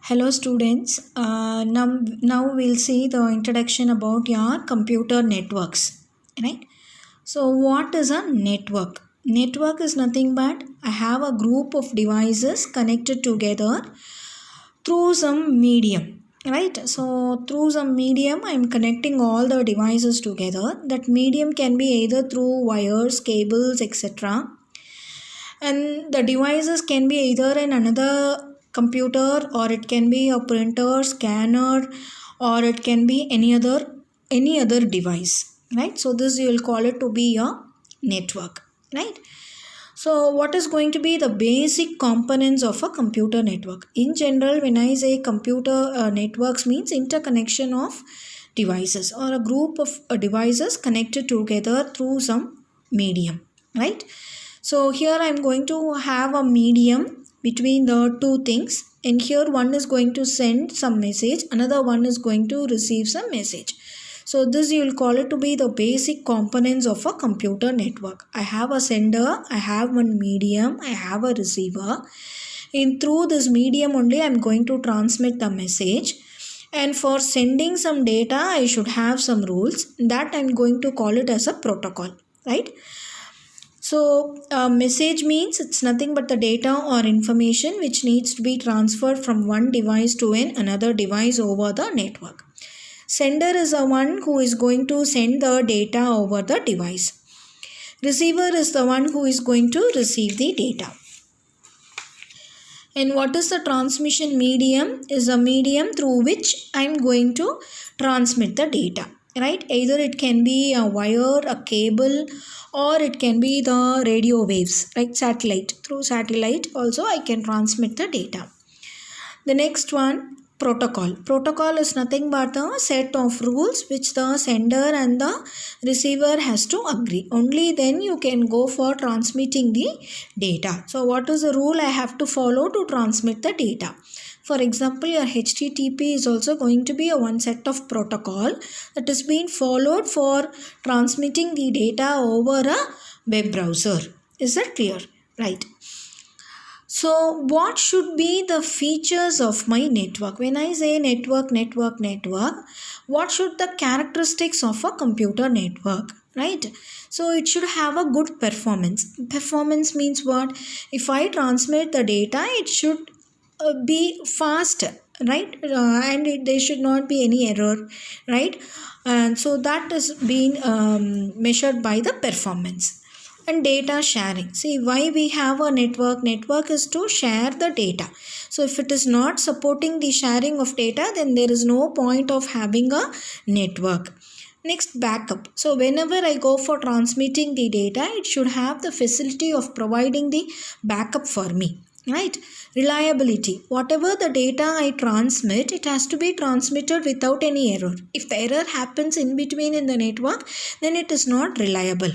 Hello students, now we'll see the introduction about your computer networks, right? So what is a network? Network is nothing but I have a group of devices connected together through some medium, right? So through some medium I'm connecting all the devices together. That medium can be either through wires, cables, etc. And the devices can be either in another computer, or it can be a printer, scanner, or it can be any other device, right? So this you will call it to be a network, right? So what is going to be the basic components of a computer network? In general, when I say computer networks means interconnection of devices or a group of devices connected together through some medium, right? So here I am going to have a medium between the two things, and here one is going to send some message, another one is going to receive some message. So this you will call it to be the basic components of a computer network. I have a sender, I have one medium, I have a receiver. And through this medium only I am going to transmit the message. And for sending some data I should have some rules that I am going to call it as a protocol, right? So message means it's nothing but the data or information which needs to be transferred from one device to another device over the network. Sender is the one who is going to send the data over the device. Receiver is the one who is going to receive the data. And what is the transmission medium? Is a medium through which I am going to transmit the data, right? Either it can be a wire, a cable, or it can be the radio waves, like satellite. Through satellite also I can transmit the data. The next one, protocol. Protocol is nothing but a set of rules which the sender and the receiver has to agree. Only then you can go for transmitting the data. So what is the rule I have to follow to transmit the data? For example, your HTTP is also going to be a one set of protocol that is being followed for transmitting the data over a web browser. Is that clear? Right. So what should be the features of my network? When I say network, what should the characteristics of a computer network, right? So it should have a good performance. Performance means what? If I transmit the data, it should be fast, right? And there should not be any error, right? And so that is being measured by the performance. And data sharing. See, why we have a network? Network is to share the data. So if it is not supporting the sharing of data, then there is no point of having a network. Next, backup. So whenever I go for transmitting the data, it should have the facility of providing the backup for me, right? Reliability. Whatever the data I transmit, it has to be transmitted without any error. If the error happens in between in the network, then it is not reliable.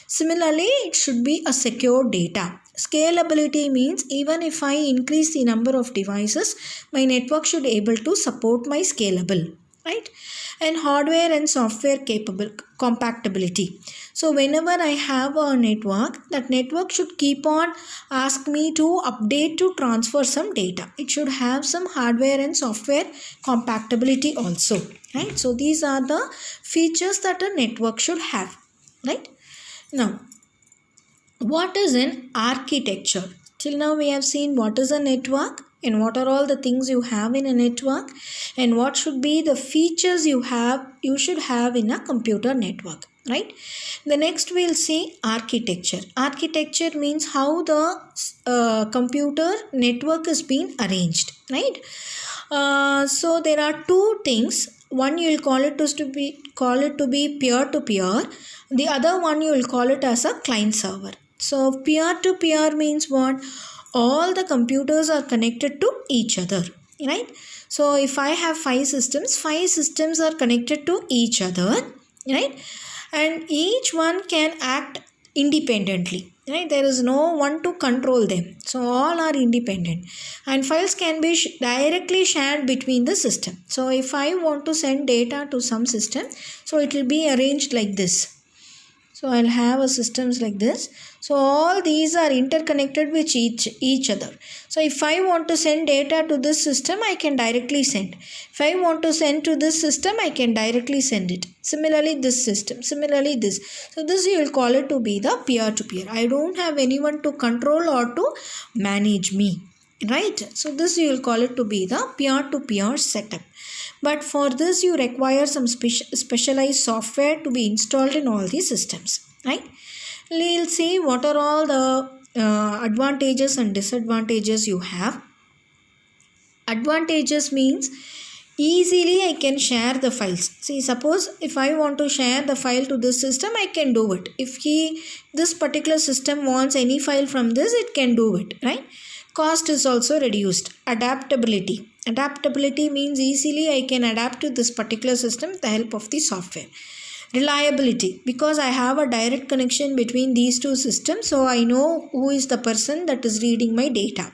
Similarly, it should be a secure data. Scalability means even if I increase the number of devices, my network should be able to support my scalable, right? And hardware and software compatibility. So whenever I have a network, that network should keep on ask me to update to transfer some data. It should have some hardware and software compatibility also, right? So these are the features that a network should have, right? Now, what is an architecture? Till now we have seen what is a network and what are all the things you have in a network and what should be the features you should have in a computer network, right? The next we'll see architecture. Architecture means how the computer network is being arranged, right? So there are two things. One you will call it to be peer-to-peer. The other one you will call it as a client server. So peer-to-peer means what? All the computers are connected to each other, right? So if I have five systems are connected to each other, right? And each one can act independently, right? There is no one to control them. So all are independent and files can be directly shared between the system. So if I want to send data to some system, so it will be arranged like this. So I'll have a systems like this. So all these are interconnected with each other. So if I want to send data to this system, I can directly send. If I want to send to this system, I can directly send it. Similarly this system, similarly this. So this you will call it to be the peer-to-peer. I don't have anyone to control or to manage me. Right? So this you will call it to be the peer-to-peer setup. But for this you require some specialized software to be installed in all these systems. Right? We'll see what are all the advantages and disadvantages you have. Advantages means easily I can share the files. See, suppose if I want to share the file to this system, I can do it. If this particular system wants any file from this, it can do it. Right? Cost is also reduced. Adaptability. Adaptability means easily I can adapt to this particular system with the help of the software. Reliability, because I have a direct connection between these two systems, so I know who is the person that is reading my data.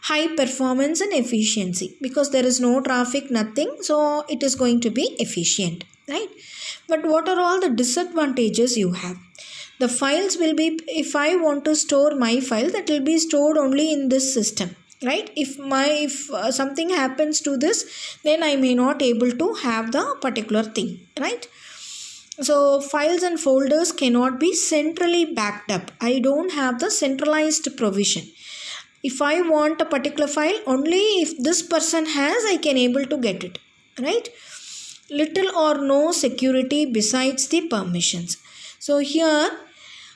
High performance and efficiency, because there is no traffic, nothing, so it is going to be efficient. Right? But what are all the disadvantages you have? The files will be, if I want to store my file, that will be stored only in this system. Right? If something happens to this, then I may not able to have the particular thing. Right? So files and folders cannot be centrally backed up. I don't have the centralized provision. If I want a particular file, only if this person has, I can able to get it. Right? Little or no security besides the permissions. So here,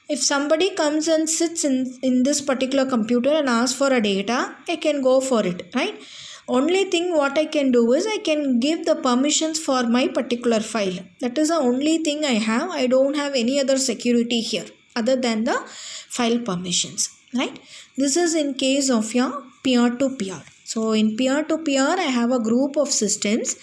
if somebody comes and sits in this particular computer and asks for a data, I can go for it. Right? Only thing what I can do is I can give the permissions for my particular file. That is the only thing I have. I don't have any other security here other than the file permissions. Right? This is in case of your peer-to-peer. So in peer-to-peer, I have a group of systems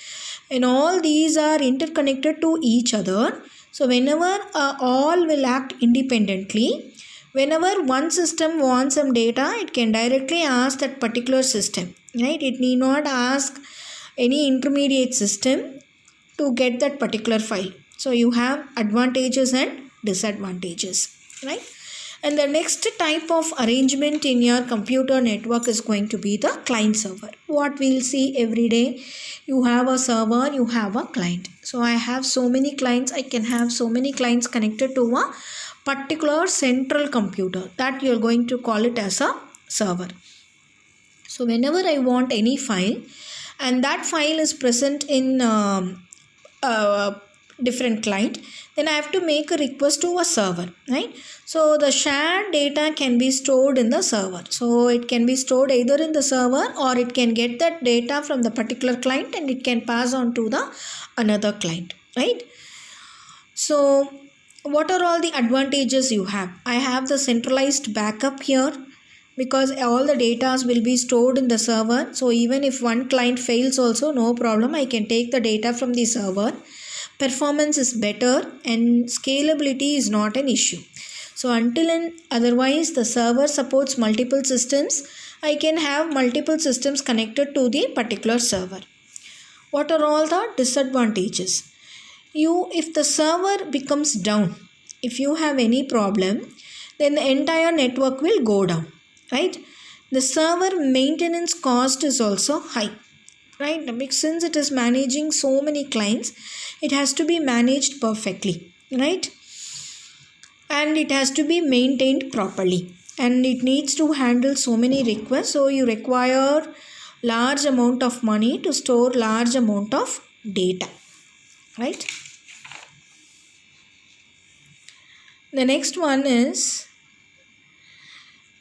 and all these are interconnected to each other. So whenever all will act independently, whenever one system wants some data, it can directly ask that particular system. Right? It need not ask any intermediate system to get that particular file. So you have advantages and disadvantages. Right? And the next type of arrangement in your computer network is going to be the client server. What we'll see every day, you have a server, you have a client. So I have so many clients, I can have so many clients connected to a particular central computer, that you're going to call it as a server. So whenever I want any file and that file is present in different client, then I have to make a request to a server. Right? So the shared data can be stored in the server. So it can be stored either in the server or it can get that data from the particular client and it can pass on to the another client. Right? So what are all the advantages you have? I have the centralized backup here, because all the data will be stored in the server. So even if one client fails also, no problem, I can take the data from the server. Performance is better and scalability is not an issue. So until and otherwise the server supports multiple systems, I can have multiple systems connected to the particular server. What are all the disadvantages? If the server becomes down, if you have any problem, then the entire network will go down. Right? The server maintenance cost is also high. Right? Since it is managing so many clients, it has to be managed perfectly. Right? And it has to be maintained properly. And it needs to handle so many requests. So you require large amount of money to store large amount of data. Right? The next one is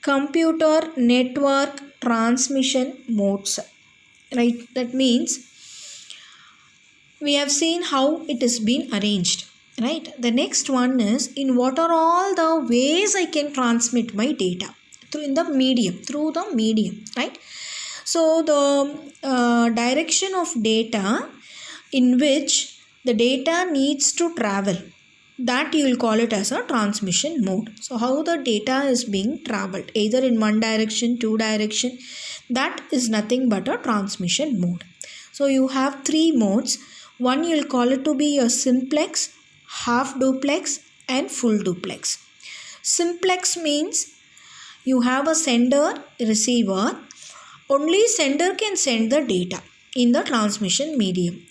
computer network transmission modes. Right? That means we have seen how it is been arranged. Right? The next one is in what are all the ways I can transmit my data through the medium. Right? So the direction of data in which the data needs to travel, that you will call it as a transmission mode. So how the data is being traveled, either in one direction, two direction, that is nothing but a transmission mode. So you have three modes. One you will call it to be a simplex, half duplex and full duplex. Simplex means you have a sender, receiver. Only sender can send the data in the transmission medium.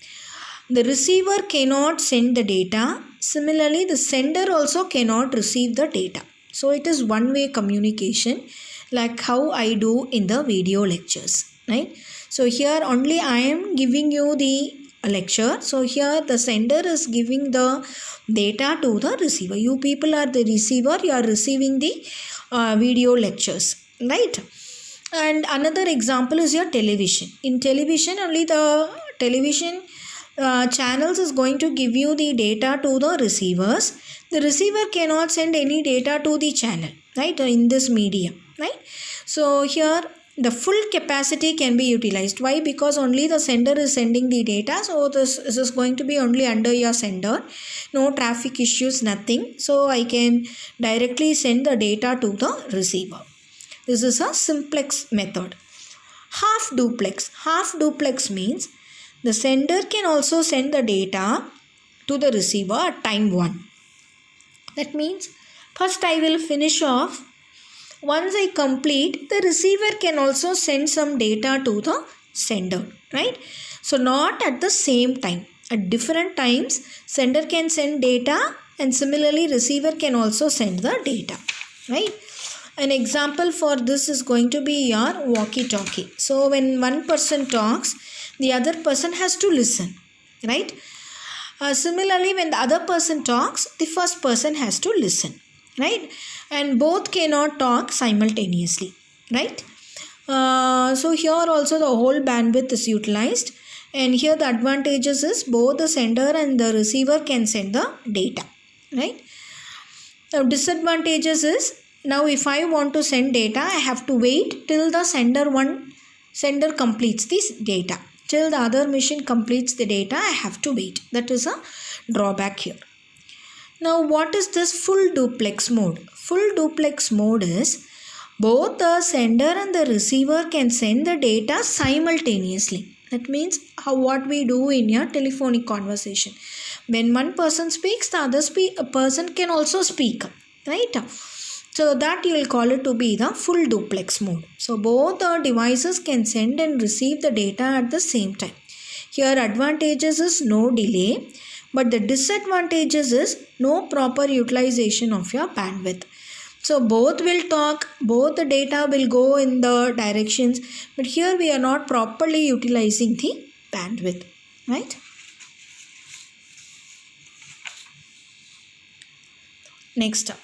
The receiver cannot send the data. Similarly, the sender also cannot receive the data. So it is one-way communication, like how I do in the video lectures, right? So here only I am giving you the lecture. So here the sender is giving the data to the receiver. You people are the receiver. You are receiving the video lectures, right? And another example is your television. In television, only the television channels is going to give you the data to the receivers. The receiver cannot send any data to the channel, right, in this medium, right? So here the full capacity can be utilized. Why? Because only the sender is sending the data. So this is going to be only under your sender. No traffic issues, nothing. So I can directly send the data to the receiver. This is a simplex method. Half duplex. Half duplex means the sender can also send the data to the receiver at time 1. That means first I will finish off. Once I complete, the receiver can also send some data to the sender, right? So not at the same time. At different times, sender can send data, and similarly receiver can also send the data, right? An example for this is going to be your walkie-talkie. So when one person talks, the other person has to listen, right? Similarly, when the other person talks, the first person has to listen, right? And both cannot talk simultaneously, right? So here also the whole bandwidth is utilized, and here the advantages is both the sender and the receiver can send the data, right? Now disadvantages is, now if I want to send data, I have to wait till the sender completes this data. Till the other machine completes the data, I have to wait. That is a drawback here. Now what is this full duplex mode? Full duplex mode is both the sender and the receiver can send the data simultaneously. That means what we do in a telephonic conversation. When one person speaks, the other person can also speak, right? So that you will call it to be the full duplex mode. So both the devices can send and receive the data at the same time. Here advantages is no delay, but the disadvantages is no proper utilization of your bandwidth. So both will talk, both the data will go in the directions, but here we are not properly utilizing the bandwidth, right? Next up.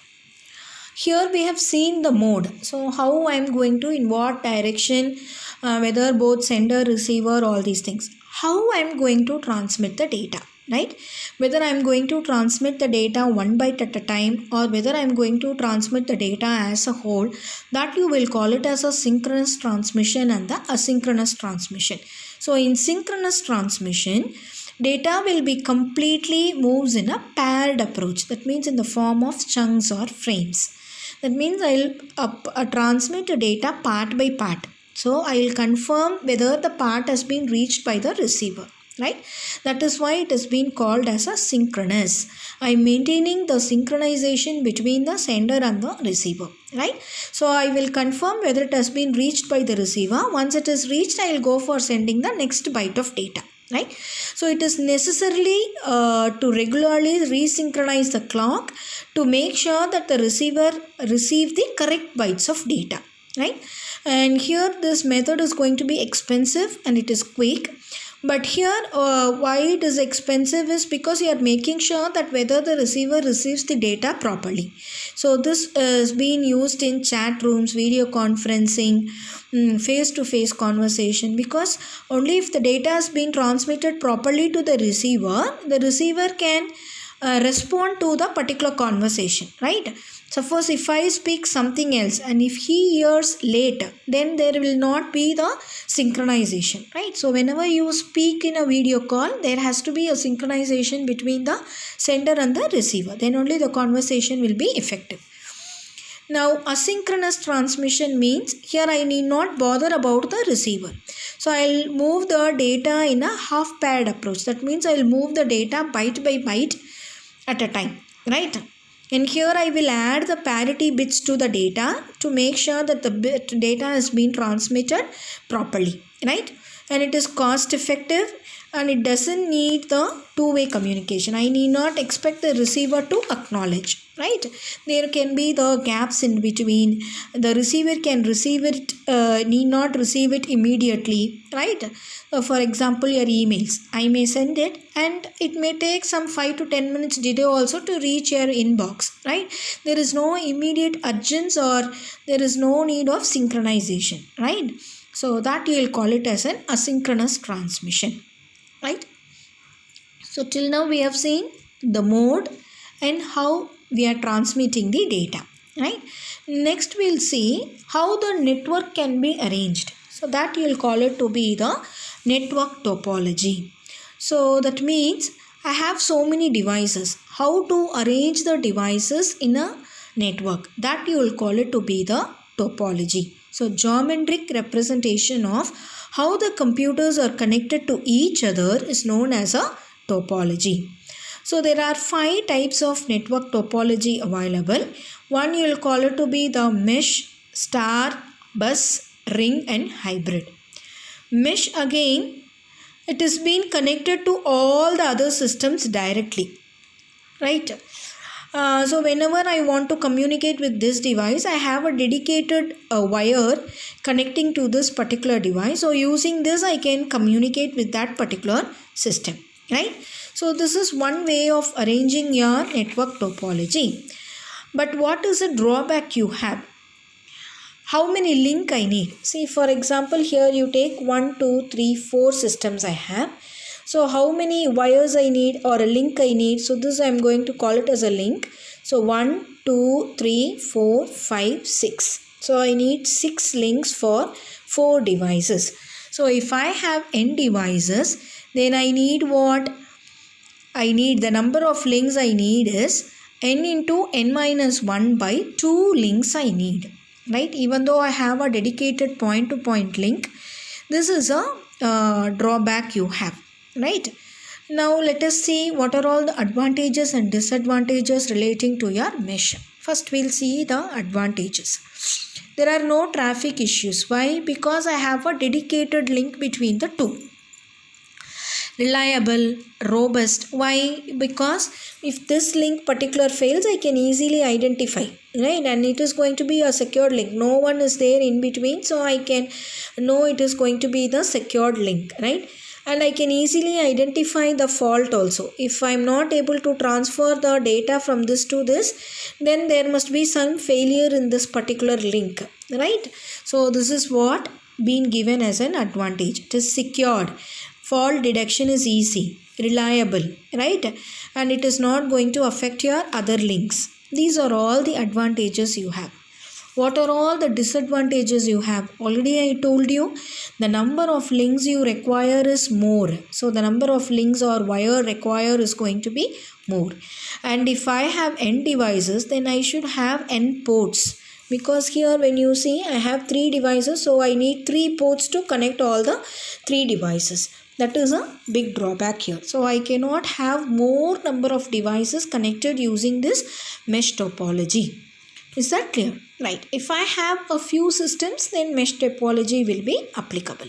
Here we have seen the mode. So how I am going to, in what direction, whether both sender, receiver, all these things. How I am going to transmit the data, right? Whether I am going to transmit the data one byte at a time, or whether I am going to transmit the data as a whole, that you will call it as a synchronous transmission and the asynchronous transmission. So in synchronous transmission, data will be completely moves in a paired approach. That means in the form of chunks or frames. That means I will transmit the data part by part. So I will confirm whether the part has been reached by the receiver, right? That is why it has been called as a synchronous. I am maintaining the synchronization between the sender and the receiver, right? So I will confirm whether it has been reached by the receiver. Once it is reached, I will go for sending the next byte of data, right? So it is necessarily to regularly resynchronize the clock to make sure that the receiver receives the correct bytes of data, right? And here this method is going to be expensive and it is quick. But here why it is expensive is because you are making sure that whether the receiver receives the data properly. So this is being used in chat rooms, video conferencing, face-to-face conversation, because only if the data has been transmitted properly to the receiver can respond to the particular conversation, right? Suppose if I speak something else and if he hears late, then there will not be the synchronization, right? So whenever you speak in a video call, there has to be a synchronization between the sender and the receiver. Then only the conversation will be effective. Now asynchronous transmission means here I need not bother about the receiver. So I'll move the data in a half paired approach. That means I'll move the data byte by byte at a time, right? and here I will add the parity bits to the data to make sure that the data has been transmitted properly, right? And it is cost effective and it doesn't need the two-way communication. I need not expect the receiver to acknowledge, right? There can be the gaps in between. The receiver can receive it, need not receive it immediately, right? For example, your emails, I may send it and it may take some 5 to 10 minutes delay also to reach your inbox, right? There is no immediate urgency or there is no need of synchronization, right? So that you will call it as an asynchronous transmission, right? So till now we have seen the mode and how we are transmitting the data, right? Next we'll see how the network can be arranged. So that you will call it to be the network topology. So that means I have so many devices. How to arrange the devices in a network, that you will call it to be the topology. So geometric representation of how the computers are connected to each other is known as a topology. So there are 5 types of network topology available. One you will call it to be the mesh, star, bus, ring and hybrid. Mesh, again, it is being connected to all the other systems directly, right? So whenever I want to communicate with this device, I have a dedicated wire connecting to this particular device. So using this, I can communicate with that particular system, right? So this is one way of arranging your network topology. But what is the drawback you have? How many link I need? See, for example, here you take 1, 2, 3, 4 systems I have. So how many wires I need or a link I need? So this I am going to call it as a link. So 1, 2, 3, 4, 5, 6. So I need 6 links for 4 devices. So if I have n devices, then I need what? I need the number of links I need is n into n minus 1 by 2 links I need, right? Even though I have a dedicated point-to-point link, this is a drawback you have, right? Now let us see what are all the advantages and disadvantages relating to your mesh. First we'll see the advantages. There are no traffic issues. Why? Because I have a dedicated link between the two. Reliable, robust. Why? Because if this link particular fails, I can easily identify, right? And it is going to be a secured link. No one is there in between, so I can know it is going to be the secured link, right? And I can easily identify the fault also. If I am not able to transfer the data from this to this, then there must be some failure in this particular link, right? So this is what been given as an advantage. It is secured. Fault detection is easy, reliable, right? And it is not going to affect your other links. These are all the advantages you have. What are all the disadvantages you have? Already I told you the number of links you require is more. So the number of links or wire required is going to be more. And if I have n devices, then I should have n ports. Because here when you see I have 3 devices, so I need 3 ports to connect all the 3 devices. That is a big drawback here. So I cannot have more number of devices connected using this mesh topology. Is that clear? Right. If I have a few systems, then mesh topology will be applicable.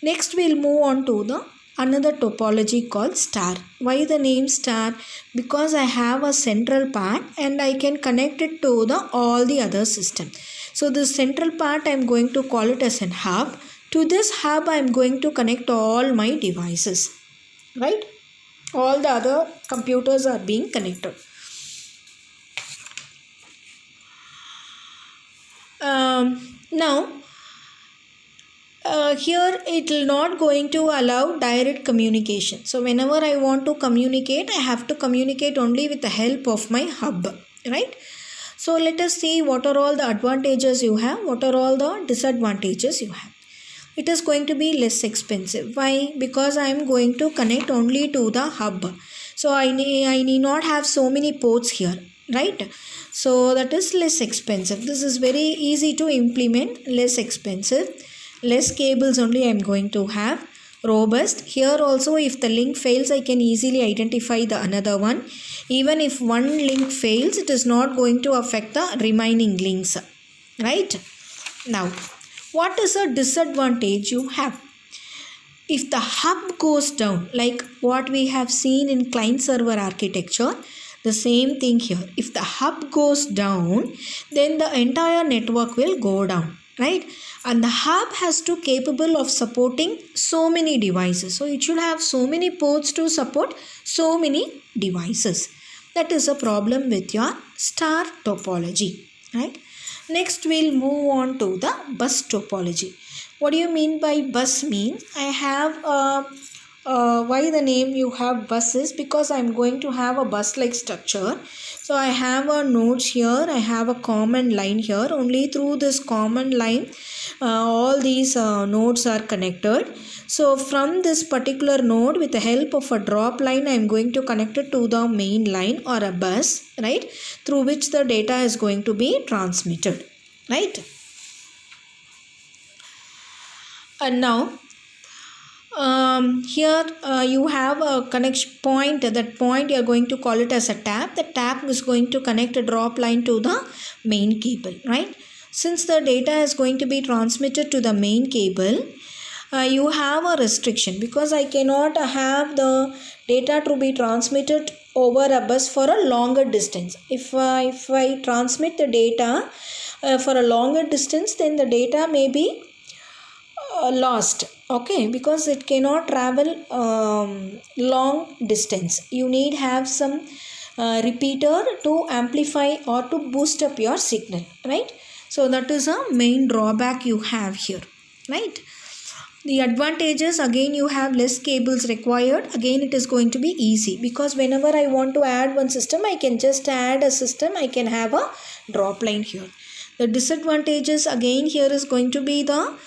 Next we'll move on to the another topology called star. Why the name star? Because I have a central part and I can connect it to all the other systems. So this central part I am going to call it as an hub. To this hub I am going to connect all my devices, right? All the other computers are being connected. Now here it will not going to allow direct communication. So whenever I want to communicate, I have to communicate only with the help of my hub, right? So let us see what are all the advantages you have, what are all the disadvantages you have. It is going to be less expensive. Why? Because I am going to connect only to the hub. So I need not have so many ports here, right? So that is less expensive. This is very easy to implement, less expensive. Less cables only I am going to have. Robust. Here also if the link fails, I can easily identify the another one. Even if one link fails, it is not going to affect the remaining links, right? Now, what is a disadvantage you have? If the hub goes down, like what we have seen in client server architecture, the same thing here. If the hub goes down, then the entire network will go down, right? And the hub has to capable of supporting so many devices. So it should have so many ports to support so many devices. That is a problem with your star topology, right? Next, we'll move on to the bus topology. What do you mean by bus means? I have why the name you have bus is because I'm going to have a bus like structure. So I have a nodes here, I have a common line here. Only through this common line all these nodes are connected. So from this particular node, with the help of a drop line, I am going to connect it to the main line or a bus, right, through which the data is going to be transmitted, right? And now here you have a connection point. That point you are going to call it as a tap. The tap is going to connect a drop line to the main cable, right? Since the data is going to be transmitted to the main cable, you have a restriction because I cannot have the data to be transmitted over a bus for a longer distance. If I transmit the data for a longer distance, then the data may be lost, okay, because it cannot travel long distance. You need have some repeater to amplify or to boost up your signal, right? So that is a main drawback you have here, right? The advantages, again, you have less cables required. Again, it is going to be easy because whenever I want to add one system, I can just add a system. I can have a drop line here. The disadvantages, again, here is going to be the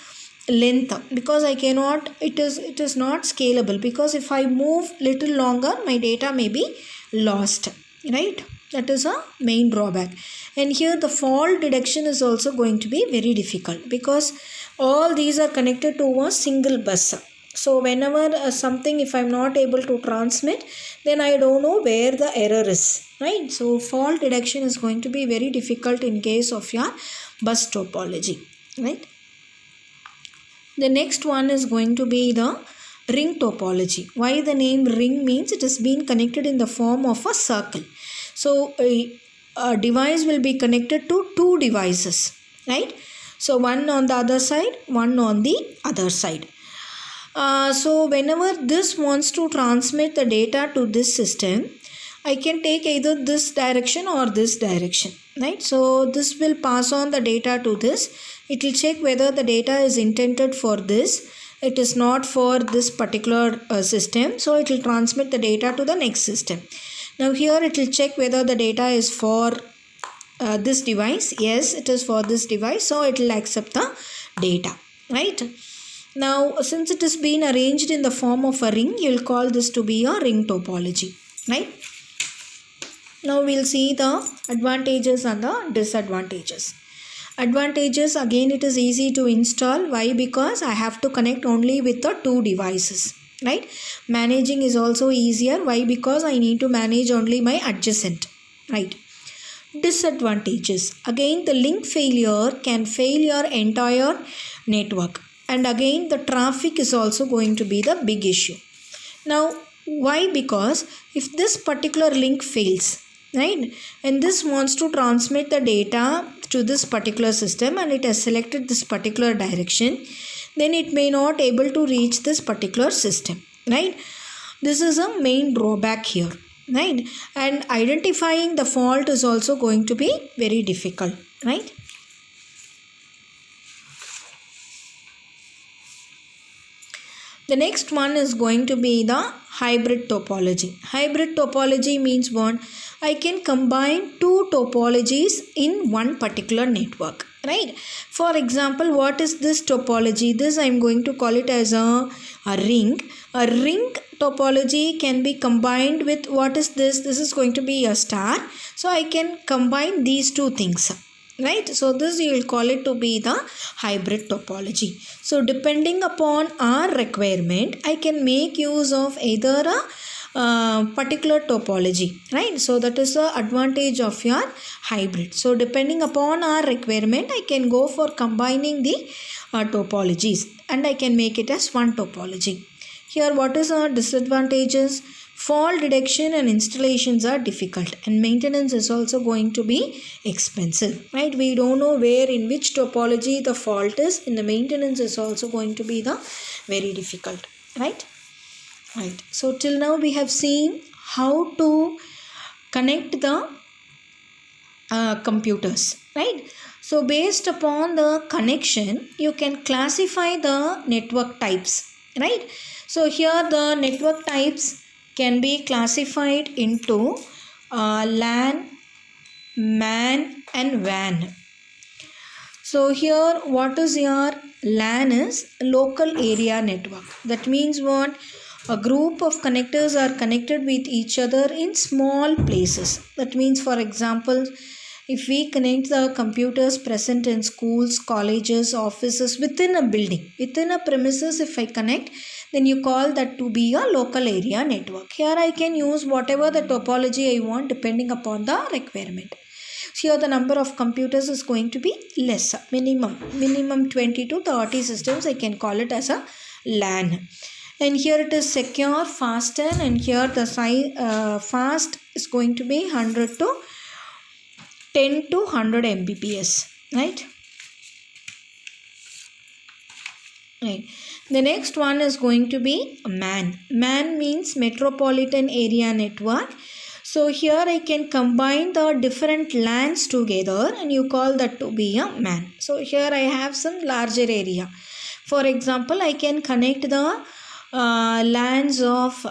length, because I cannot, it is not scalable, because if I move little longer, my data may be lost, right? That is a main drawback. And here the fault detection is also going to be very difficult because all these are connected to a single bus. So whenever something, if I'm not able to transmit, then I don't know where the error is, right? So fault detection is going to be very difficult in case of your bus topology, right? The next one is going to be the ring topology. Why the name ring means it is being connected in the form of a circle. So a device will be connected to two devices, right? So one on the other side, one on the other side. So whenever this wants to transmit the data to this system, I can take either this direction or this direction, right? So this will pass on the data to this. It will check whether the data is intended for this. It is not for this particular system. So it will transmit the data to the next system. Now here it will check whether the data is for this device. Yes, it is for this device. So it will accept the data, right? Now since it is being arranged in the form of a ring, you will call this to be a ring topology, right? Now we'll see the advantages and the disadvantages. Advantages, again, it is easy to install. Why? Because I have to connect only with the two devices, right? Managing is also easier. Why? Because I need to manage only my adjacent, right? Disadvantages, again, the link failure can fail your entire network, and again the traffic is also going to be the big issue. Now why? Because if this particular link fails, right, and this wants to transmit the data to this particular system and it has selected this particular direction, then it may not able to reach this particular system, right? This is a main drawback here, right? And identifying the fault is also going to be very difficult, right? The next one is going to be the hybrid topology. Hybrid topology means what? I can combine two topologies in one particular network, right? For example, what is this topology? This I am going to call it as a ring. A ring topology can be combined with, what is this? This is going to be a star. So I can combine these two things, right? So this you will call it to be the hybrid topology. So depending upon our requirement, I can make use of either particular topology, right? So that is the advantage of your hybrid. So depending upon our requirement, I can go for combining the topologies and I can make it as one topology. Here what is our disadvantages? Fault detection and installations are difficult and maintenance is also going to be expensive, right? We don't know where in which topology the fault is, and the maintenance is also going to be the very difficult, right? Right. So till now we have seen how to connect the computers, right? So based upon the connection, you can classify the network types, right? So here the network types can be classified into LAN, MAN and WAN. So here what is your LAN is local area network. That means what? A group of connectors are connected with each other in small places. That means, for example, if we connect the computers present in schools, colleges, offices within a building, within a premises, if I connect, then you call that to be a local area network. Here I can use whatever the topology I want depending upon the requirement. So here the number of computers is going to be less, minimum 20 to 30 systems. I can call it as a LAN. And here it is secure, fast, and here the fast is going to be 100 to 10 to 100 Mbps, right? Right. The next one is going to be MAN. MAN means Metropolitan Area Network. So here I can combine the different LANs together and you call that to be a MAN. So here I have some larger area. For example, I can connect the LANs of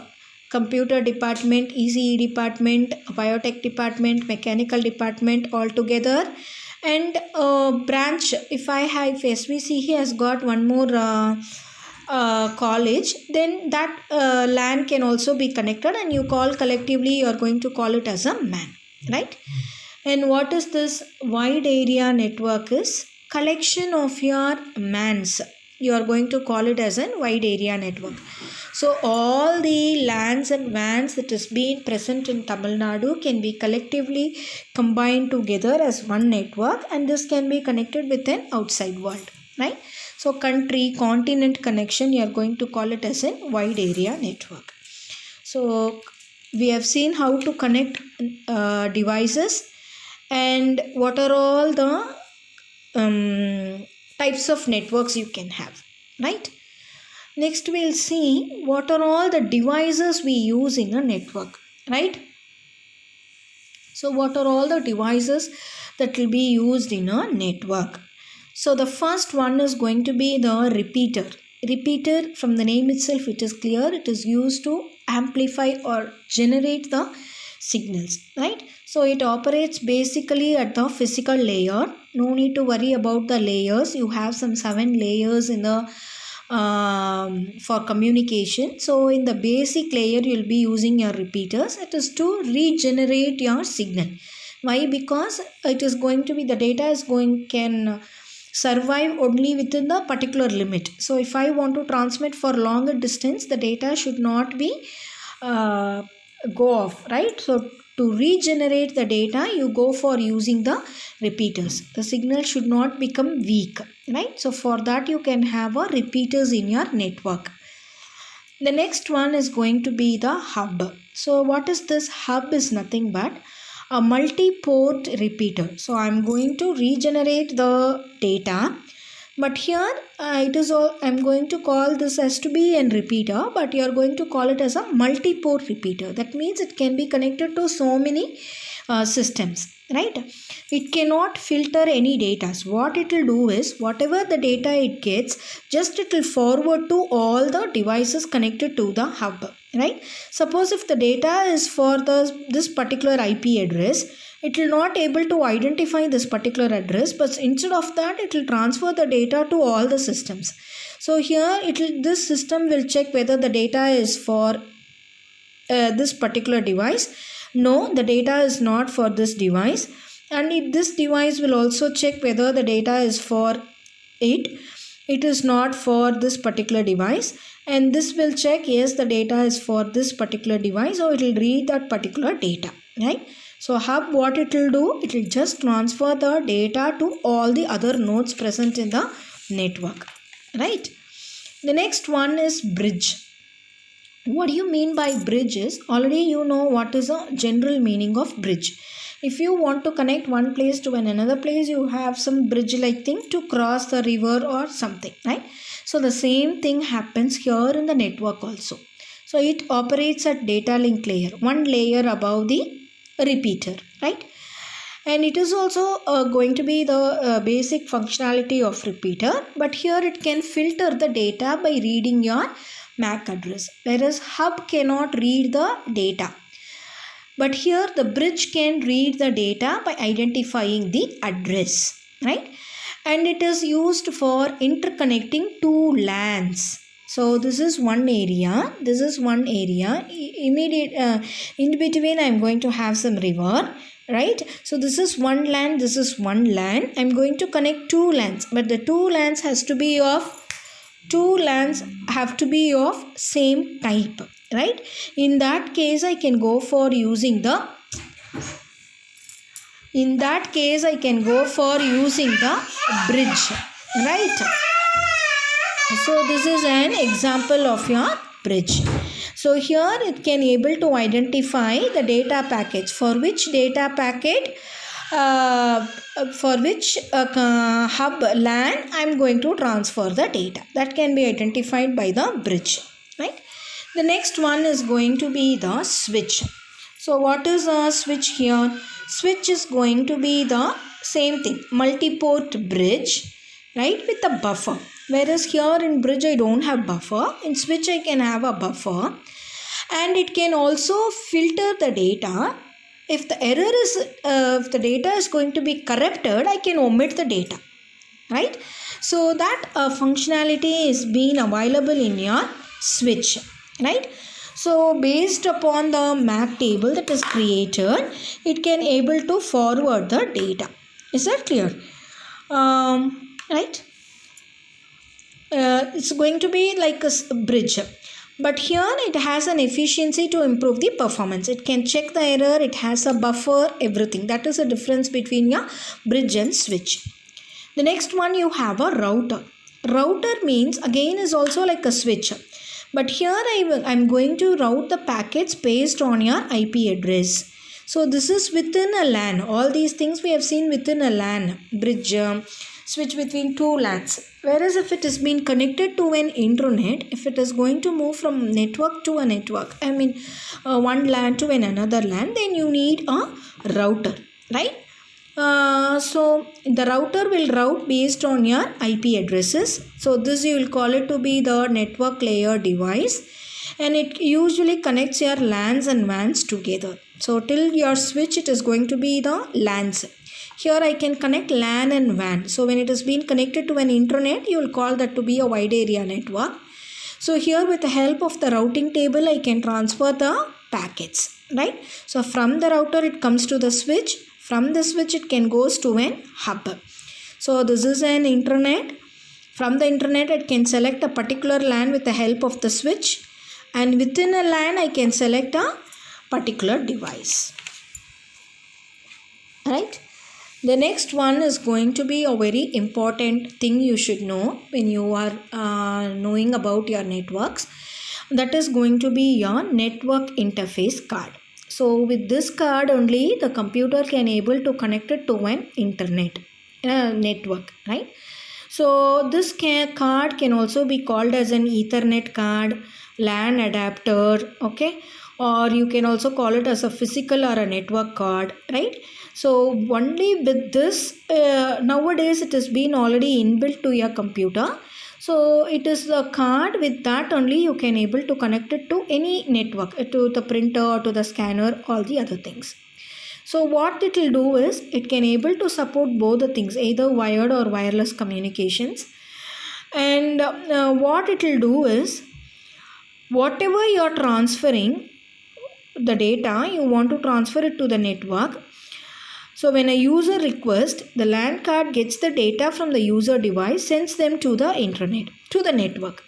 computer department, ECE department, biotech department, mechanical department all together, and branch. If SVCE has got one more college, then that LAN can also be connected and you call collectively, you are going to call it as a MAN, right? And what is this wide area network is? Collection of your MANs. You are going to call it as a wide area network. So all the LANs and WANs that is being present in Tamil Nadu can be collectively combined together as one network, and this can be connected with an outside world, right? So country, continent connection, you are going to call it as a wide area network. So we have seen how to connect devices and what are all the types of networks you can have, right? Next we'll see what are all the devices we use in a network, right? So what are all the devices that will be used in a network? So the first one is going to be the repeater. Repeater, from the name itself it is clear, it is used to amplify or generate the signals, right? So it operates basically at the physical layer. No need to worry about the layers. You have some 7 layers in the for communication. So in the basic layer you will be using your repeaters. It is to regenerate your signal. Why? Because it is going to be, the data can survive only within the particular limit. So if I want to transmit for longer distance, the data should not be go off, right? So to regenerate the data, you go for using the repeaters. The signal should not become weak, right? So for that you can have a repeaters in your network. The next one is going to be the hub. So what is this? Hub is nothing but a multi-port repeater. So I'm going to regenerate the data, but here I'm going to call this as to be a repeater, but you are going to call it as a multi-port repeater. That means it can be connected to so many systems, right? It cannot filter any data. So what it will do is, whatever the data it gets, just it will forward to all the devices connected to the hub, right? Suppose if the data is for this particular IP address, it will not able to identify this particular address, but instead of that it will transfer the data to all the systems. So here this system will check whether the data is for this particular device. No, the data is not for this device, and this device will also check whether the data is for it. it is not for this particular device, and this will check yes the data is for this particular device, or it will read that particular data, right? So hub, what it will do, it will just transfer the data to all the other nodes present in the network, right? The next one is bridge. What do you mean by bridge is, already you know what is a general meaning of bridge. If you want to connect one place to another place, you have some bridge like thing to cross the river or something, right? So the same thing happens here in the network also. So it operates at data link layer, one layer above the repeater, right? And it is also going to be the basic functionality of repeater, but here it can filter the data by reading your MAC address, whereas hub cannot read the data. But here the bridge can read the data by identifying the address, right? And it is used for interconnecting two LANs. So this is one area, this is one area, immediate in between I am going to have some river, right? So this is one LAN, this is one LAN. I am going to connect two LANs, but the two LANs have to be of same type, right? In that case I can go for using the bridge, right? So this is an example of your bridge. So here it can able to identify the data package, for which data packet for which hub LAN I am going to transfer the data. That can be identified by the bridge, right? The next one is going to be the switch. So what is a switch here? Switch is going to be the same thing, multi-port bridge, right, with a buffer. Whereas here in bridge I don't have buffer, in switch I can have a buffer, and it can also filter the data. If the error is, if the data is going to be corrupted, I can omit the data, right? So that functionality is being available in your switch, right? So based upon the MAC table that is created, it can able to forward the data. Is that clear? Right? It's going to be like a bridge. But here it has an efficiency to improve the performance. It can check the error, it has a buffer, everything. That is the difference between your bridge and switch. The next one, you have a router. Router means again is also like a switch. But here I'm going to route the packets based on your IP address. So this is within a LAN. All these things we have seen within a LAN, bridge, switch between two LANs. Whereas if it is being connected to an intranet, if it is going to move from network to a network, one LAN to another LAN, then you need a router, right? So the router will route based on your IP addresses. So this you will call it to be the network layer device, and it usually connects your LANs and WANs together. So till your switch, it is going to be the LANs. Here I can connect LAN and WAN. So when it is being connected to an intranet, you will call that to be a wide area network. So here with the help of the routing table, I can transfer the packets, right? So from the router, it comes to the switch. From the switch, it can goes to an hub. So this is an intranet. From the intranet, I can select a particular LAN with the help of the switch. And within a LAN, I can select a particular device, right? The next one is going to be a very important thing you should know when you are knowing about your networks. That is going to be your network interface card. So with this card only, the computer can able to connect it to an internet network, right? So this card can also be called as an Ethernet card, LAN adapter, okay? Or you can also call it as a physical or a network card, right? So only with this, nowadays it has been already inbuilt to your computer. So it is the card, with that only you can able to connect it to any network, to the printer, to the scanner, all the other things. So what it will do is, it can able to support both the things, either wired or wireless communications. And what it will do is, whatever you are transferring, the data, you want to transfer it to the network. So when a user requests, the LAN card gets the data from the user device, sends them to the internet, to the network,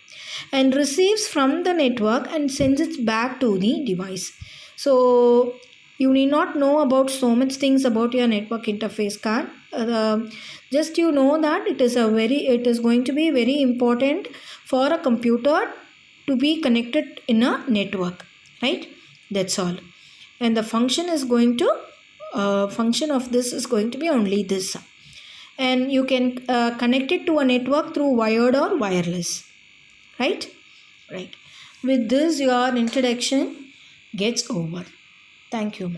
and receives from the network and sends it back to the device. So you need not know about so much things about your network interface card. Just you know that it is going to be very important for a computer to be connected in a network, right? That's all. And the function is going to function of this is going to be only this, and you can connect it to a network through wired or wireless, right? With this, your introduction gets over. Thank you.